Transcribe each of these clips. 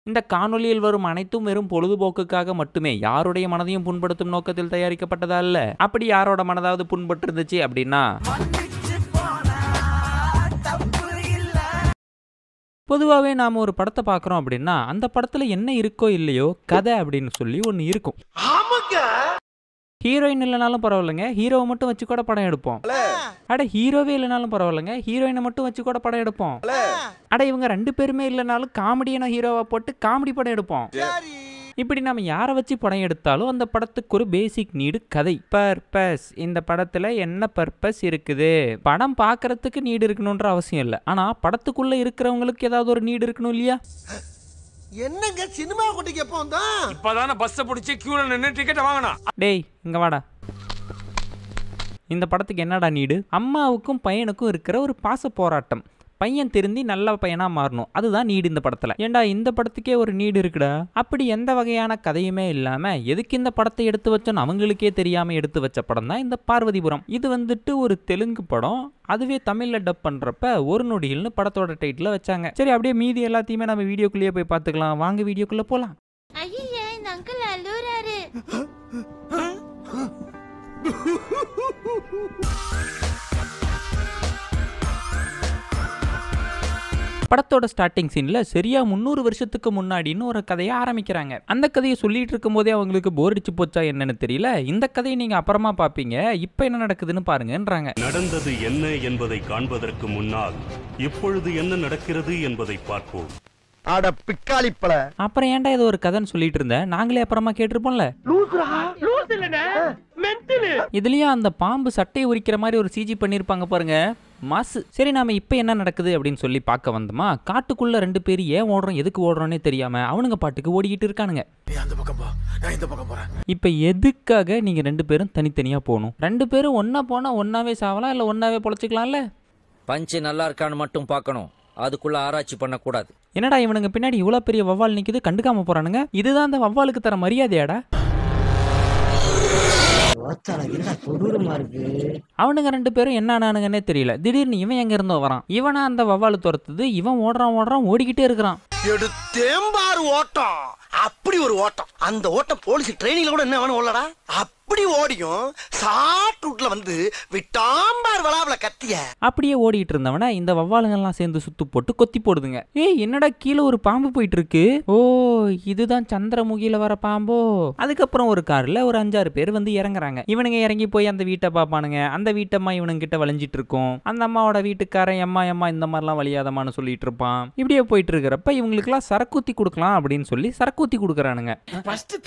இந்த காணொலியில் வரும் அனைத்தும் வெறும் பொழுதுபோக்குக்காக மட்டுமே, யாருடைய மனதையும் புண்படுத்தும் நோக்கத்தில் தயாரிக்கப்பட்டதா இல்ல. அப்படி யாரோட மனதாவது புண்பட்டு இருந்துச்சு அப்படின்னா, பொதுவாகவே நாம் ஒரு படத்தை பார்க்குறோம் அப்படின்னா அந்த படத்தில் என்ன இருக்கோ இல்லையோ கதை அப்படின்னு சொல்லி ஒன்று இருக்கும். ஹீரோயின் இல்லைனாலும் பரவாயில்லைங்க, ஹீரோவை மட்டும் வச்சு கூட படம் எடுப்போம். அட ஹீரோவே இல்லைனாலும் பரவாயில்லைங்க, ஹீரோயினை மட்டும் வச்சு கூட படம் எடுப்போம். அட இவங்க 2 பேருமே இல்லைனாலும் காமெடியான ஹீரோவை போட்டு காமெடி படம் எடுப்போம். இப்படி நம்ம யாரை வச்சு படம் எடுத்தாலும் அந்த படத்துக்கு ஒரு பேசிக் நீடு கதை, பர்பஸ். இந்த படத்தில் என்ன பர்பஸ் இருக்குது? படம் பார்க்கறதுக்கு நீடு இருக்கணுன்ற அவசியம் இல்லை, ஆனால் படத்துக்குள்ளே இருக்கிறவங்களுக்கு ஏதாவது ஒரு நீடு இருக்கணும் இல்லையா? என்னங்க சினிமா கூட்டிக்கு எப்போ வந்தா? இப்பதான பஸ்ஸை பிடிச்சி கியூல நின்று டிக்கெட் வாங்கணும். டேய் இங்க வாடா. இந்த படத்துக்கு என்னடா நீடு? அம்மாவுக்கும் பையனுக்கும் இருக்கிற ஒரு பாச போராட்டம். பையன் திருந்தி நல்ல பையனா மாறணும், அதுதான் நீடு இந்த படத்துல. ஏண்டா இந்த படத்துக்கே ஒரு நீடு இருக்குடா. அப்படி எந்த வகையான கதையுமே இல்லாம எதுக்கு இந்த படத்தை எடுத்து வச்சோன்னு அவங்களுக்கே தெரியாம எடுத்து வச்ச படம் தான் இந்த பார்வதிபுரம். இது வந்துட்டு ஒரு தெலுங்கு படம். அதுவே தமிழ்ல டப் பண்றப்ப ஒரு நொடியில்னு படத்தோட டைட்டில் வச்சாங்க. சரி, அப்படியே மீதி எல்லாத்தையுமே நம்ம வீடியோக்குள்ளேயே போய் பார்த்துக்கலாம். வாங்க வீடியோக்குள்ள போலாம். ஐயா இந்த அங்கிள் அழுறாரு. படத்தோட ஸ்டார்டிங் சீன்ல சரியா 300 வருஷத்துக்கு முன்னாடின்னு ஒரு கதையை ஆரம்பிக்கிறாங்க. அந்த கதையை சொல்லிட்டு இருக்கும் போதே அவங்களுக்கு போர் அடிச்சு போச்சா என்னன்னு தெரியல. இந்த கதையை நீங்க அப்புறமா பாப்பீங்க, இப்ப என்ன நடக்குதுன்னு பாருங்கன்றாங்க. நடந்தது என்ன என்பதை காண்பதற்கு முன்னால் இப்பொழுது என்ன நடக்கிறது என்பதை பார்ப்போம். அட பிக்காளிப்பல. அப்புறம் ஏன்டா ஏதோ ஒரு கதைன்னு சொல்லிட்டு இருந்தேன், நாங்களே அப்புறமா கேட்டிருப்போம்ல. இதுலயும் அந்த பாம்பு சட்டையை உரிக்கிற மாதிரி ஒரு சிஜி பண்ணிருப்பாங்க பாருங்க, மாசு. சரி, நாம இப்ப என்ன நடக்குது அப்படின்னு சொல்லி பார்க்க வந்தோமா. காட்டுக்குள்ள 2 பேர் ஏன் ஓடுறோம் எதுக்கு ஓடுறோன்னே தெரியாம அவனுங்க பாட்டுக்கு ஓடிக்கிட்டு இருக்கானுங்க. இப்ப எதுக்காக நீங்க 2 பேரும் தனித்தனியா போகணும்? 2 பேரும் ஒன்னா போனா ஒன்னாவே சாவலாம், இல்ல ஒன்னாவே பொழைச்சிக்கலாம்ல. பஞ்சு நல்லா இருக்கான்னு மட்டும் பார்க்கணும், அதுக்குள்ள ஆராய்ச்சி பண்ணக்கூடாது. என்னடா இவனுங்க பின்னாடி இவ்வளவு பெரிய வவ்வால் நிக்குது, கண்டுக்காம போறானுங்க. இதுதான் அந்த வவ்வாலுக்கு தர மரியாதையாடா? அவனுங்க 2 பேரும் என்ன ஆனானுங்கன்னே தெரியல. திடீர்னு இவன் எங்க இருந்தோ வரான். இவனா அந்த வவ்வாலு துரத்துது, இவன் ஓடுறான் ஓடிக்கிட்டே இருக்கிறான். எடுத்தேம்பாரு ஓட்டம், அப்படி ஒரு ஓட்டம். அந்த ஓட்டம் போலீஸ் ட்ரைனிங்ல கூட என்ன வேணும் ஓடலடா. அப்படி ஓடியும் ஷார்ட் ரூட்ல வந்து விட்டாம்பார் வளாவல கத்திய. அப்படியே ஓடிட்டு இருந்தவன இந்த வவ்வாலுங்கெல்லாம் சேர்ந்து சுத்து போட்டு கொத்தி போடுதுங்க. ஏய் என்னடா கீழே ஒரு பாம்பு போயிட்டு இருக்கு. ஓ இதுதான் சந்திரமுகியில வர பாம்போ. அதுக்கப்புறம் ஒரு கார்ல ஒரு 5-6 பேர் வந்து இறங்குறாங்க. இவனுங்க இறங்கி போய் அந்த வீட்டை பாப்பானுங்க. அந்த வீட்டம்மா இவனுங்க கிட்ட வளைஞ்சிட்டு இருக்கும். அந்த அம்மாவோட வீட்டுக்காரன் எம்மா இந்த மாதிரிலாம் வழியாதமான்னு சொல்லிட்டு இருப்பான். இப்படியே போயிட்டு இருக்கிறப்ப இவங்களுக்குலாம் சரக்கூத்தி கொடுக்கலாம் அப்படின்னு சொல்லி சரக்கூத்தி கொடுக்குறானுங்க.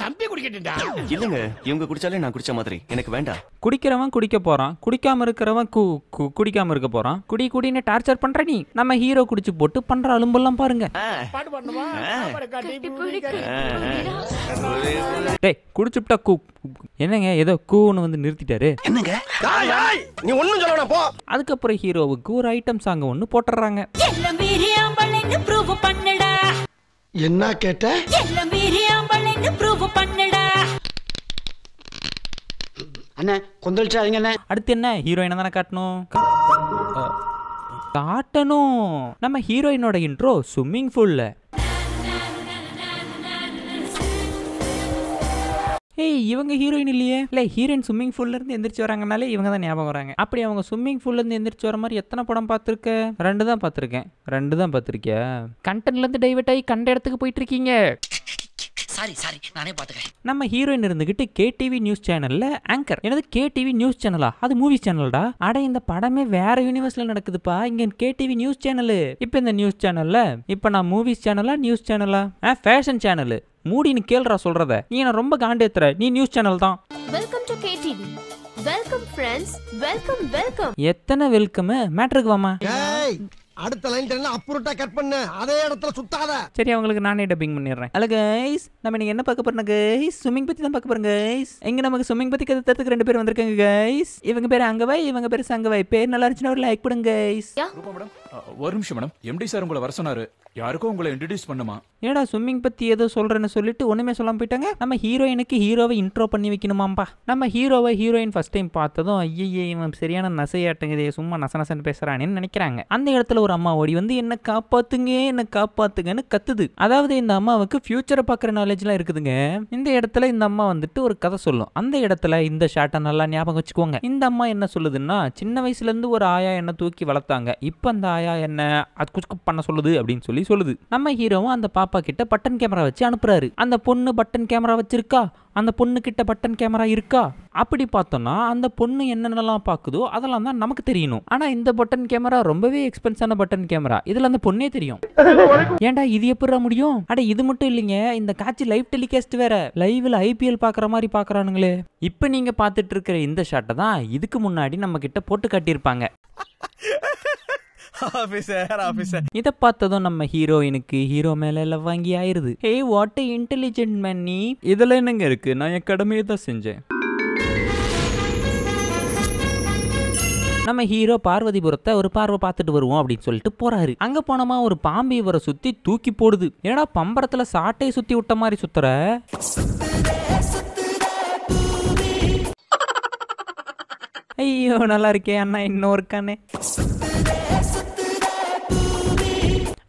தம்பி குடிக்கட்டா இல்லங்க, இவங்க குடிச்சாலே நான் குடிச்ச மாதிரி, எனக்கு வேண்டாம். குடிக்கிறவன் குடிக்க போறான், குடிக்காம இருக்கிறவன் குடிக்காம இருக்க போறான். குடின்னு டார்ச்சர் பண்ற நீ. நம்ம ஹீரோ குடிச்சு போட்டு பண்ற அலும்பெல்லாம் பாருங்க. டேய் குடிச்சுட்டா என்னங்க ஏதோ கூன்னு வந்து நிறுத்திட்டாரு. என்னங்க நீ ஒண்ணும் சொல்லணும் போ. அதுக்கப்புறம் ஹீரோவுக்கு ஒரு ஐட்டம் சாங் ஒன்னு போட்டுறாங்க. என்ன கேட்ட? அண்ணே கொந்தளிச்சாதீங்க அண்ணே. அடுத்து என்ன, ஹீரோயினை தானே காட்டணும். நம்ம ஹீரோயினோட இன்ட்ரோ ஸ்விம்மிங் பூல்ல. ஏய் இவங்க ஹீரோயின் இல்லையே. இல்ல ஹீரோயின் ஸ்விம்மிங் பூல்ல இருந்து எந்திரிச்சு வராங்கனாலே இவங்க தான் ஞாபகம் வராங்க. அப்படி அவங்க ஸ்விம்மிங் பூல்ல இருந்து எந்திரிச்சு வர மாதிரி எத்தனை படம் பார்த்துருக்க? 2 தான் பார்த்துருக்கேன். 2 தான் பார்த்துருக்கியா? கண்டென்ட்ல இருந்து டைவர்ட் ஆகி கண்ட இடத்துக்கு போயிட்டு இருக்கீங்க. சாரி நானே பாத்துக்கிறேன். நம்ம ஹீரோயின் இருந்துகிட்டு கேடிவி நியூஸ் சேனல்ல ஆங்கர். எனது கேடிவி நியூஸ் சேனலா? அது மூவிஸ் சேனல்டா. அட இந்த படமே வேற யூனிவர்ஸ்ல நடக்குதுப்பா, இங்க கேடிவி நியூஸ் சேனல். இப்ப இந்த நியூஸ் சேனல்ல இப்ப நான் மூவிஸ் சேனலா நியூஸ் சேனலா? Fashion channel. மூடின்னு கேள்றா சொல்றத. நீ என்ன ரொம்ப காண்டேத்துற. நீ நியூஸ் சேனல் தான். Welcome to KTV. Welcome friends. Welcome. எத்தனை வெல்கம்? மேட்டருக்கு வாமா. ஏய் அடுத்த லைன் தெரியல, அப்புறட்டா கட் பண்ணு, அதே இடத்துல சுத்தாத. சரி அவங்களுக்கு நானே டப்பிங் பண்ணிடுறேன். ஹலோ கைஸ், நம்ம இன்னைக்கு என்ன பார்க்க போறோம் கைஸ்? ஸ்விம்மிங் பத்தி தான் பார்க்க போறோம் கைஸ். எங்க நமக்கு ஸ்விம்மிங் பத்தி கத்துறதுக்கு 2 பேர் வந்திருக்காங்க கைஸ். இவங்க பேர் அங்கவை, இவங்க பேர் சங்கவை. பேர் நல்லா இருந்துச்சுன்னா ஒரு லைக் பண்ணுங்க கைஸ். ஒரு நிமிஷம் மேடம், எம்டி சார் உங்களை வர சொன்னாரு. யாருக்கும் உங்களை இன்ட்ரோடியூஸ் பண்ணுமா? ஏடா ஸ்விம்மிங் பத்தி ஏதோ சொல்றேன்னு சொல்லிட்டு ஒண்ணுமே சொல்லாம போயிட்டாங்க. நம்ம ஹீரோயினுக்கு ஹீரோவை இன்ட்ரோ பண்ணி வைக்கணுமாம்பா. நம்ம ஹீரோவை ஹீரோயின் ஃபர்ஸ்ட் டைம் பார்த்ததும் ஐயே இவன் சரியான நசையாட்டுங்க, சும்மா நசனசன்னு பேசுறானேன்னு நினைக்கிறாங்க. அந்த இடத்துல ஒரு அம்மா ஓடி வந்து என்ன காப்பாத்துங்கன்னு கத்துது. அதாவது இந்த அம்மாவுக்கு ஃபியூச்சரை பார்க்குற நாலேஜ்லாம் இருக்குதுங்க. இந்த இடத்துல இந்த அம்மா வந்துட்டு ஒரு கதை சொல்லும். அந்த இடத்துல இந்த ஷாட்டை நல்லா ஞாபகம் வச்சுக்கோங்க. இந்த அம்மா என்ன சொல்லுதுன்னா, சின்ன வயசுல இருந்து ஒரு ஆயா என்ன தூக்கி வளர்த்தாங்க, இப்போ அந்த ஆயா என்ன அது பண்ண சொல்லுது அப்படின்னு சொல்லுது. நம்ம ஹீரோவும் அந்த பாப்பா கிட்ட பட்டன் கேமரா வச்சு அனுப்புறாரு. அந்த பொண்ணு பட்டன் கேமரா வச்சிருக்கா, அந்த பொண்ணு கிட்ட பட்டன் கேமரா இருக்கா, அப்படி பார்த்தோம்னா அந்த பொண்ணு என்னென்னலாம் பார்க்குதோ அதெல்லாம் தான் நமக்கு தெரியணும். ஆனா இந்த பட்டன் கேமரா ரொம்பவே எக்ஸ்பென்சிவான பட்டன் கேமரா, இதுல அந்த பொண்ணே தெரியும். ஏன்டா இது எப்படி முடியும்? அட இது மட்டும் இல்லைங்க, இந்த காட்சி லைவ் டெலிகாஸ்ட் வேற, லைவ்ல ஐபிஎல் பாக்குற மாதிரி பாக்குறானுங்களே. இப்ப நீங்க பாத்துட்டு இருக்கிற இந்த ஷாட்டை தான் இதுக்கு முன்னாடி நம்ம கிட்ட போட்டு காட்டியிருப்பாங்க. இத பார்த்ததும் நம்ம ஹீரோயினுக்கு ஹீரோ மேல லவ் வாங்கி ஆயிருது. ஹே வாட் எ இன்டெலிஜென்ட் மேன் நீ, இதுல என்னங்க இருக்கு, நான் என் கடமையை தான் செஞ்சேன். நம்ம ஹீரோ பார்வதிபுரத்தை ஒரு பார்வை பார்த்துட்டு வருவோம் அப்படின்னு சொல்லிட்டு போறாரு. அங்க போனோமா ஒரு பாம்பு இவரை சுத்தி தூக்கி போடுது. ஏன்னா பம்பரத்துல சாட்டையை சுத்தி விட்ட மாதிரி சுத்துற. ஐயோ நல்லா இருக்கே அண்ணா, இன்னும் இருக்கானே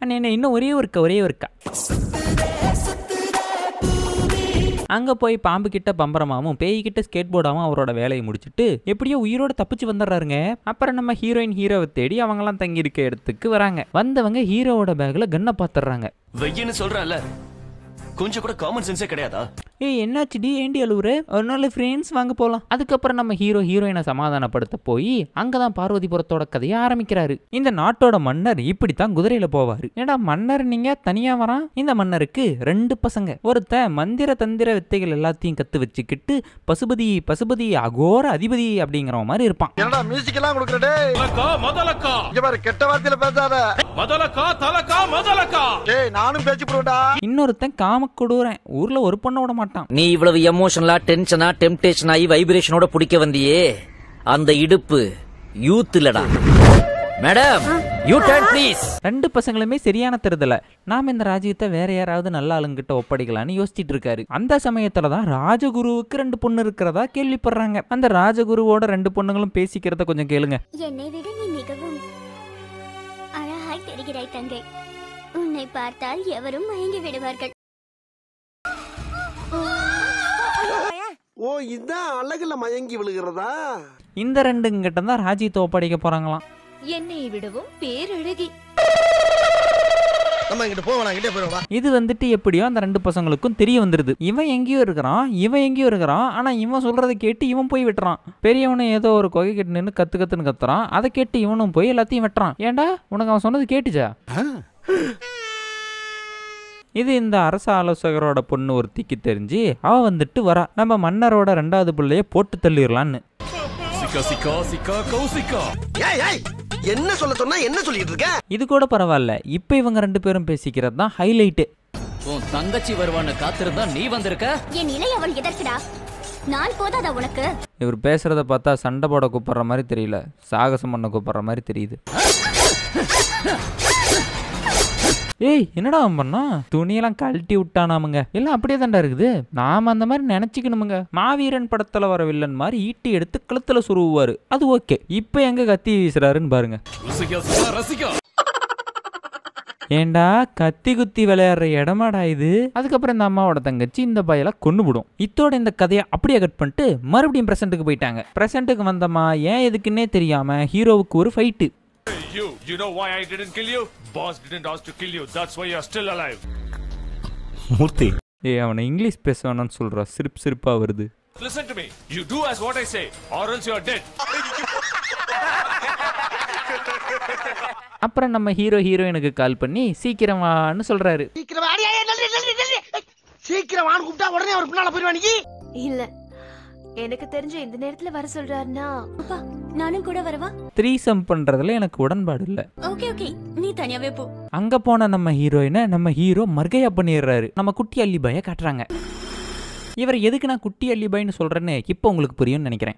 அண்ணே, இன்னும் ஒரே ஒருக்கா. அங்க போய் பாம்பு கிட்ட பம்பரமாவும் பேய் கிட்ட ஸ்கேட் போர்டாவும் அவரோட வேலையை முடிச்சுட்டு எப்படியோ உயிரோட தப்பிச்சு வந்துடுறாருங்க. அப்புறம் நம்ம ஹீரோயின் ஹீரோவை தேடி அவங்கெல்லாம் தங்கி இருக்க இடத்துக்கு வராங்க. வந்தவங்க ஹீரோவோட பேக்ல கன்னை பாத்துறாங்க. வெய்யன்னு சொல்றல, கொஞ்சம் கூட காமன் சென்ஸே கிடையாதா? ஏய் என்னாச்சுடி, ஏண்டி அழுவுற? ஒரு நாள் ஃப்ரெண்ட்ஸ் வாங்க போலாம். அதுக்கப்புறம் நம்ம ஹீரோ ஹீரோயினை சமாதானப்படுத்த போய் அங்கதான் பார்வதிபுரத்தோட கதையை ஆரம்பிக்கிறாரு. இந்த நாட்டோட மன்னர் இப்படித்தான் குதிரையில போவாரு. ஏடா மன்னர் நீங்க தனியா வரான்? இந்த மன்னருக்கு 2 பசங்க. ஒருத்த மந்திர தந்திர வித்தைகள் எல்லாத்தையும் கத்து வச்சுக்கிட்டு பசுபதி அகோர அதிபதி அப்படிங்கிற மாதிரி இருப்பான். என்னடா மியூசிக் எல்லாம் கொடுக்கறடே? முதலக்கா இங்க பாரு, கெட்ட வார்த்தையில பேசாத. முதலக்கா டேய் நானும் பேசி போடுடா. இன்னொருத்தன் காமக்கொடூரன், ஊர்ல ஒரு பொண்ணை விட மாட்டான். நீ இவ்வளவு எமோஷனலா டென்ஷனா டெம்டேஷன் ஆகி வைப்ரேஷனோட பிடிக்க வந்தியே, அந்த இடுப்பு யூத் இல்லடா மேடம். You turn please. 2 பசங்களுமே சரியான தெருதல. நாம இந்த ராஜ்யத்தை வேற யாராவது நல்ல ஆளுங்கிட்ட ஒப்படைக்கலான்னு யோசிச்சுட்டு இருக்காரு. அந்த சமயத்துலதான் ராஜகுருவுக்கு 2 பொண்ணு இருக்கிறதா கேள்விப்படுறாங்க. அந்த ராஜகுருவோட 2 பொண்ணுங்களும் பேசிக்கிறத கொஞ்சம் கேளுங்க. என்னை விட நீ மிகவும் அழகாய் தெரிகிறாய் தங்கை. உன்னை பார்த்தால் எவரும் மயங்கி விடுவார்கள். ஓ இதான் அழகுல மயங்கி விழுகிறதா? இந்த 2 கிட்ட தான் ராஜ்யத்தை ஒப்படைக்க போறாங்களாம். என்னை விடவும் பேரழகி. நம்ம இங்கிட்ட போவா, கிட்டே போறவா. இது வந்துட்டு எப்படியோ அந்த 2 பசங்களுக்கும் தெரிய வந்துருது. இவன் எங்கேயோ இருக்கிறான், ஆனா இவன் சொல்றதை கேட்டு இவன் போய் வெட்டுறான். பெரியவனும் ஏதோ ஒரு கொகை கேட்டு நின்று கத்துன்னு கத்துறான். அதை கேட்டு இவனும் போய் எல்லாத்தையும் வெட்டுறான். ஏண்டா உனக்கு அவன் சொன்னது கேட்டுச்சா? இது இந்த அரச ஆலோசகரோட பொண்ணு ஒருத்திக்கு தெரிஞ்சு அவ வந்துட்டு வரா. நம்ம மன்னரோட 2வது பிள்ளைய போட்டு தள்ளிடலான்னு. என்ன சொல்ல சொன்னா என்ன சொல்லிட்டு இருக்க? இது கூட பரவாயில்ல, இப்ப இவங்க 2 பேரும் பேசிக்கிறது தான் ஹைலைட். உன் தங்கச்சி வருவான்னு காத்திருந்தா நீ வந்திருக்க. என் நிலை அவள் எதற்குடா? நான் போதாதா உனக்கு? இவர் பேசுறத பார்த்தா சண்டை போட கூப்பிடுற மாதிரி தெரியல, சாகசம் பண்ண கூப்பிடுற மாதிரி தெரியுது. ஏய் என்னடா அவன் பண்ணா? துணியெல்லாம் கழட்டி விட்டானாமுங்க. எல்லாம் அப்படியே தாண்டா இருக்குது. நாம அந்த மாதிரி நினைச்சுக்கணுமுங்க. மாவீரன் படத்துல வர வில்லன் மாதிரி ஈட்டி எடுத்து கழுத்துல சுருவாரு, அது ஓகே. இப்ப எங்க கத்தி வீசுறாருன்னு பாருங்க. ஏண்டா கத்தி குத்தி விளையாடுற இடமாடா இது? அதுக்கப்புறம் இந்த அம்மாவோட தங்கச்சி இந்த பையல கொன்னுவிடும். இத்தோட இந்த கதையை அப்படியே கட் பண்ணிட்டு மறுபடியும் பிரசன்ட்டுக்கு போயிட்டாங்க. பிரசன்ட்டுக்கு வந்தமா ஏன் எதுக்குன்னே தெரியாம ஹீரோவுக்கு ஒரு fight. You know why I didn't kill you? Boss didn't ask to kill you. That's why you're still alive. மூர்த்தி, ஏய் அவனை இங்கிலீஷ் பேசணும்னு சொல்றா, சிரிப்பா வருது. Listen to me. You do as what I say, or else you're dead. அப்புறம் நம்ம ஹீரோயினுக்கு கால் பண்ணி சீக்கிரம் வான்னு சொல்றாரு. சீக்கிரம் வான்னு கூப்பிட்டா உடனே அவர் பின்னால போயிடுவானி. இல்ல, எனக்கு தெரிஞ்ச இந்த நேரத்துல வர சொல்றாருன்னா அப்பா நானும் கூட வரவா? த்ரீசம் பண்றதுல எனக்கு உடன்பாடு இல்ல. ஓகே நீ தனியாவே போ. அங்க போன நம்ம ஹீரோயினை நம்ம ஹீரோ மர்கையா பண்ணிடுறாரு. நம்ம குட்டி அல்லிபாய காட்டுறாங்க. இவர் எதுக்கு நான் குட்டி அல்லிபாய்னு சொல்றேன்னு இப்போ உங்களுக்கு புரியும்னு நினைக்கிறேன்.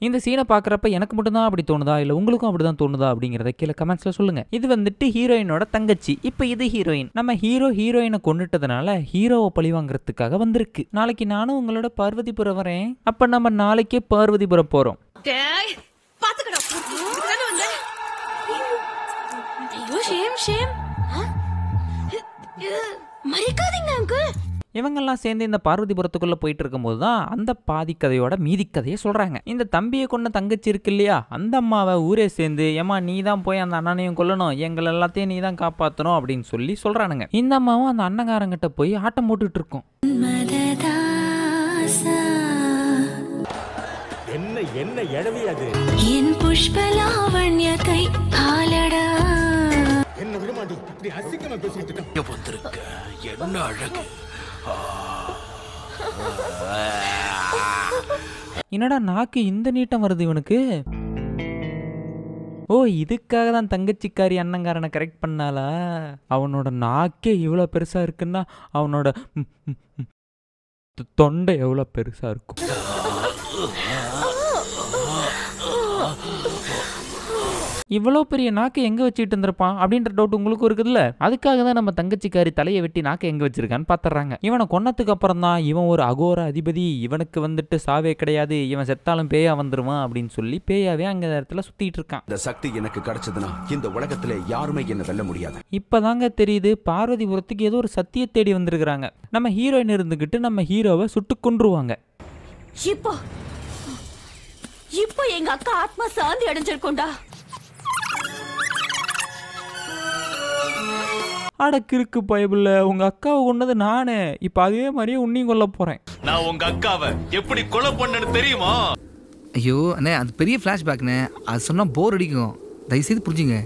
இந்த சீனை பார்க்குறப்ப எனக்கு மட்டும்தான் அப்படி தோணுதா இல்லை உங்களுக்கும் அப்படிதான் தோணுதா அப்படிங்கிறத கீழே கமெண்ட்ஸில் சொல்லுங்க. இது வந்துட்டு ஹீரோயினோட தங்கச்சி. இப்போ இது ஹீரோயின். நம்ம ஹீரோயினை கொண்டுட்டதுனால ஹீரோவை பழி வாங்குறதுக்காக வந்திருக்கு. நாளைக்கு நானும் உங்களோட பார்வதிபுரம் வரேன். அப்போ நம்ம நாளைக்கே பார்வதிபுரம் போகிறோம். இவங்கெல்லாம் சேர்ந்து இந்த பார்வதிபுரத்துக்குள்ள போயிட்டு இருக்கும்போது தான் அந்த பாதி கதையோட மீதி கதையை சொல்றாங்க. இந்த தம்பியை கொண்ட தங்கச்சி இருக்கு இல்லையா, அந்த அம்மாவை ஊரே சேர்ந்து ஏமா நீ தான் போய் அந்த அண்ணனையும் கொல்லணும், எங்களை எல்லாத்தையும் நீ தான் காப்பாற்றணும் அப்படின்னு சொல்லி சொல்றானுங்க. இந்த அம்மாவும் அந்த அண்ணங்காரங்கிட்ட போய் ஆட்டம் போட்டுட்டு இருக்கோம். என்ன என்ன எழவி அது என் புஷ்பலாவண்யத்தை ஆலடா என்ன விடமாட்டி இப்படி அசிங்கமா பேசிட்டு இருக்க வந்திருக்க என்ன அழகு. என்னடா நாக்கு இந்த நீட்டம் வருது இவனுக்கு. ஓ இதுக்காக தான் தங்கச்சிக்காரி அண்ணங்காரனை கரெக்ட் பண்ணாலா? அவனோட நாக்கே இவ்வளோ பெருசா இருக்குன்னா அவனோட தொண்டை எவ்வளோ பெருசா இருக்கும். இவ்வளோ பெரிய நாக்கை எங்கே வச்சுட்டு இருந்திருப்பான் அப்படின்ற டவுட் உங்களுக்கு இருக்குதுல்ல. அதுக்காக தான் நம்ம தங்கச்சிக்காரி தலையை வெட்டி நாக்கை எங்கே வச்சிருக்கான்னு பார்த்துறாங்க. இவனை கொன்னதுக்கு அப்புறம் தான் இவன் ஒரு அகோர அதிபதி, இவனுக்கு வந்துட்டு சாவே கிடையாது, இவன் செத்தாலும் பேயா வந்துருவான் அப்படின்னு சொல்லி பேயாவே அங்கே இடத்துல சுத்திட்டு இருக்கான். இந்த சக்தி எனக்கு கிடைச்சதுன்னா இந்த உலகத்துல யாருமே என்ன வெல்ல முடியாது. இப்பதாங்க தெரியுது பார்வதிபுரத்துக்கு ஏதோ ஒரு சத்திய தேடி வந்திருக்கிறாங்க. நம்ம ஹீரோயின் இருந்துகிட்டு நம்ம ஹீரோவை சுட்டு கொன்றுவாங்க. இப்போ எங்க அக்கா ஆத்மா சாந்தி அடைஞ்சிருக்கோண்டா. அடக்கிருக்கு பயபுள்ள, உங்க அக்காவை கொண்டது நானு, இப்ப அதே மாதிரியே உன்னையும் கொல்ல போறேன். நான் உங்க அக்காவை எப்படி கொலை பண்ணேன்னு தெரியுமா? ஐயோ அண்ணே அது பெரிய ஃபிளாஷ்பேக்ண்ணே, அது சொன்னா போர் அடிக்கும், தயவுசெய்து புரிஞ்சுங்க.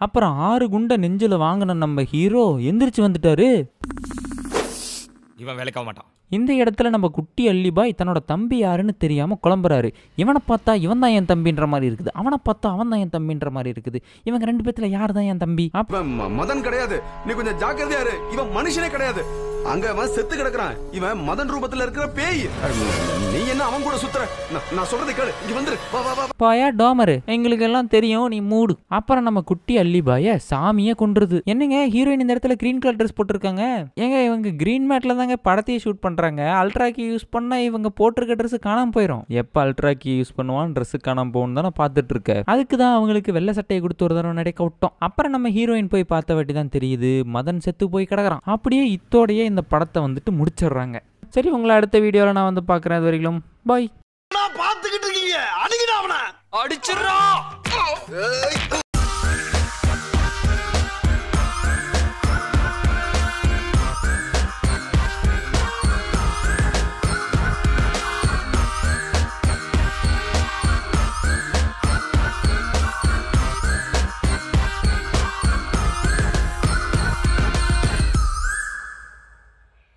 அப்புறம் 6 குண்டை நெஞ்சில வாங்கின நம்ம ஹீரோ எந்திரிச்சு வந்துட்டாரு. இவன் வேலைக்காக மாட்டான். இந்த இடத்துல நம்ம குட்டி அல்லிபாய் தன்னோட தம்பி யாருன்னு தெரியாம குழம்புறாரு. இவனை பார்த்தா இவன் தான் என் தம்பின்ற மாதிரி இருக்குது, அவனை பார்த்தா அவன் தான் என் தம்பின்ற மாதிரி இருக்குது. இவங்க 2 பேத்துல யார் தான் என் தம்பி? மதன் கிடையாது, நீ கொஞ்சம் ஜாக்கிரதையா இரு. இவன் மனுஷனே கிடையாது, அங்க அவன் செத்து கிடக்குறான். இவன் மதன் ரூபத்துல இருக்கிற பேய். நீ என்ன அவன் கூட சுத்துற? நான் சொல்றதை கேளு, இங்க வந்துரு. பாயா டோமரு, எங்களுக்கு எல்லாம் தெரியும், நீ மூடு. அப்புறம் நம்ம குட்டி அல்லிபாய சாமியை கொன்றுது. என்னங்க ஹீரோயின் இந்த இடத்துல கிரீன் கலர் ட்ரெஸ் போட்டிருக்காங்க. ஏங்க இவங்க கிரீன் மேட்ல தாங்க படத்தையே ஷூட் பண்றாங்க. அல்ட்ரா கீ யூஸ் பண்ணா இவங்க போட்டிருக்க ட்ரெஸ் காணாம போயிடும். எப்ப அல்ட்ரா கீ யூஸ் பண்ணுவான் ட்ரெஸ் காணாம போகும் தானே பார்த்துட்டு இருக்க. அதுக்கு தான் அவங்களுக்கு வெள்ளை சட்டையை கொடுத்து ஒரு தடவை நடக்க விட்டோம். அப்புறம் நம்ம ஹீரோயின் போய் பார்த்த வாட்டி தான் தெரியுது மதன் செத்து போய் கிடக்குறான். அப்படியே இத்தோடையே இந்த படத்தை வந்துட்டு முடிச்சிடுறாங்க. சரி, உங்களை அடுத்த வீடியோல நான் வந்து பார்க்குறேன். அது வரைக்கும் பாய். பார்த்துக்கிட்டு இருக்கீங்க, அடிக்கடா அவனை அடிச்சிடறா.